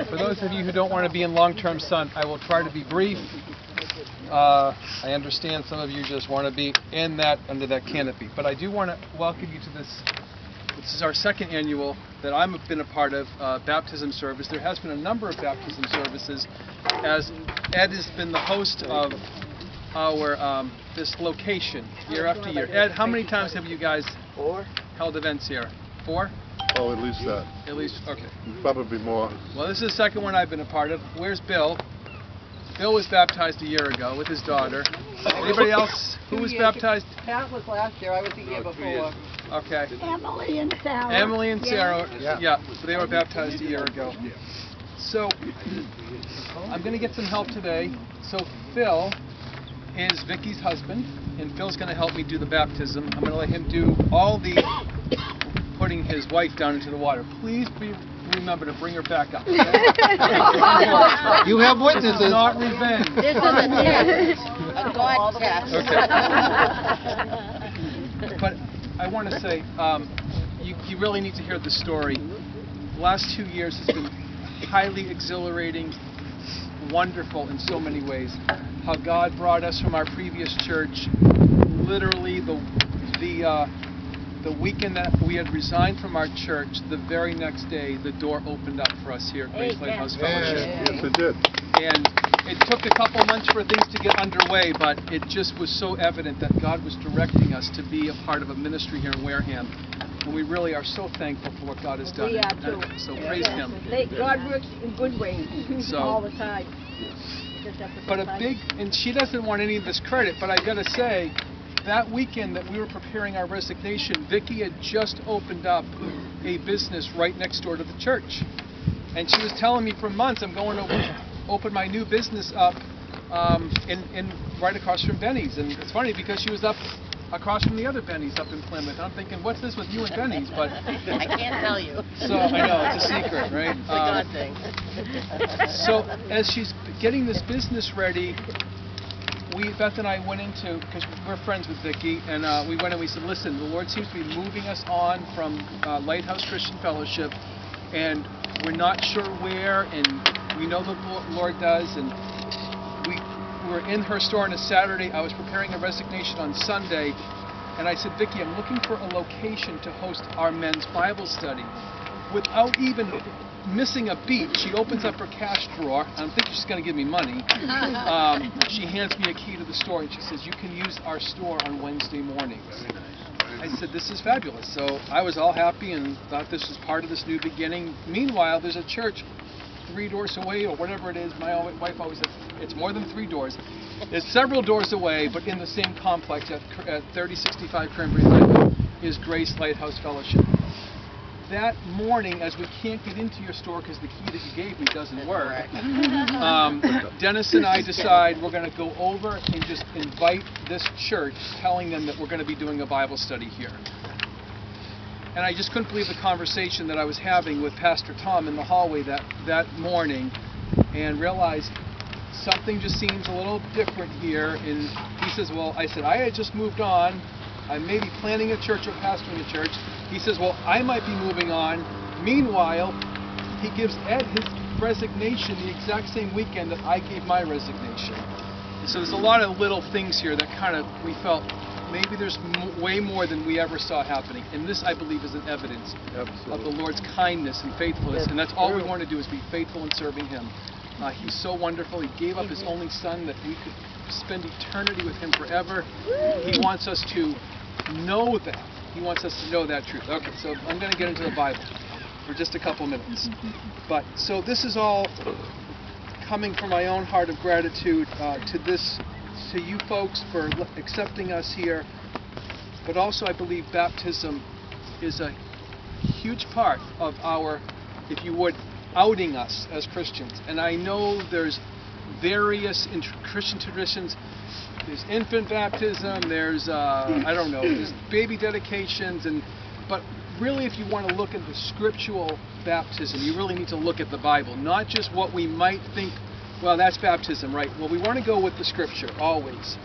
For those of you who don't want to be in long-term sun, I will try to be brief. I understand some of you just want to be in that, under that canopy. But I do want to welcome you to this. This is our second annual that I've been a part of, baptism service. There has been a number of baptism services, as Ed has been the host of our this location year after year. Ed, how many times have you guys held events here? 4? Oh, at least that. At least, okay. Probably more. Well, this is the second one I've been a part of. Where's Bill? Bill was baptized a year ago with his daughter. Anybody else who was baptized? Pat was last year. I was the year before. Okay. Emily and Sarah. Emily and Sarah, yeah, they were baptized a year ago. So, I'm going to get some help today. So, Phil is Vicky's husband, and Phil's going to help me do the baptism. I'm going to let him do all the putting his wife down into the water. Please remember to bring her back up. You have witnesses. This is not revenge. This is a test. A God test. Okay. But I want to say, you really need to hear the story. The last 2 years has been highly exhilarating, wonderful in so many ways. How God brought us from our previous church, literally the weekend that we had resigned from our church, the very next day, the door opened up for us here at Grace Lighthouse Fellowship. Yes, it did. And it took a couple months for things to get underway, but it just was so evident that God was directing us to be a part of a ministry here in Wareham. And we really are so thankful for what God has done. We are too. So praise Him. God works in good ways all the time. But and she doesn't want any of this credit, but I gotta say, that weekend that we were preparing our resignation, Vicky had just opened up a business right next door to the church. And she was telling me for months, I'm going to open my new business up in right across from Benny's. And it's funny because she was up across from the other Benny's up in Plymouth. I'm thinking, what's this with you and Benny's? But I can't tell you. So I know, it's a secret, right? It's a God thing. So as she's getting this business ready, Beth and I went into, because we're friends with Vicki, and we went and we said, listen, the Lord seems to be moving us on from Lighthouse Christian Fellowship, and we're not sure where, and we know the Lord does, and we were in her store on a Saturday. I was preparing a resignation on Sunday, and I said, Vicki, I'm looking for a location to host our men's Bible study. Without even missing a beat, she opens up her cash drawer. I don't think she's going to give me money. She hands me a key to the store, and she says, you can use our store on Wednesday mornings. I said, this is fabulous. So I was all happy and thought this was part of this new beginning. Meanwhile, there's a church 3 doors away, or whatever it is. My wife always says, it's more than 3 doors. It's several doors away, but in the same complex at 3065 Cranberry Lane is Grace Lighthouse Fellowship. That morning, as we can't get into your store because the key that you gave me doesn't work, Dennis and I decide we're going to go over and just invite this church, telling them that we're going to be doing a Bible study here. And I just couldn't believe the conversation that I was having with Pastor Tom in the hallway that morning, and realized something just seems a little different here. And he says, well, I said, I had just moved on. I may be planning a church or pastoring a church. He says, well, I might be moving on. Meanwhile, he gives Ed his resignation the exact same weekend that I gave my resignation. And so there's a lot of little things here that kind of, we felt, maybe there's way more than we ever saw happening. And this, I believe, is an evidence of the Lord's kindness and faithfulness. And that's all we want to do, is be faithful in serving Him. He's so wonderful. He gave up His only Son that we could spend eternity with Him forever. He wants us to know that. He wants us to know that truth. Okay, so I'm going to get into the Bible for just a couple minutes. But so this is all coming from my own heart of gratitude to you folks for accepting us here. But also, I believe baptism is a huge part of our, if you would, outing us as Christians. And I know there's various Christian traditions. There's infant baptism, there's, there's baby dedications, but really if you want to look at the scriptural baptism, you really need to look at the Bible, not just what we might think, well, that's baptism, right? Well, we want to go with the scripture, always.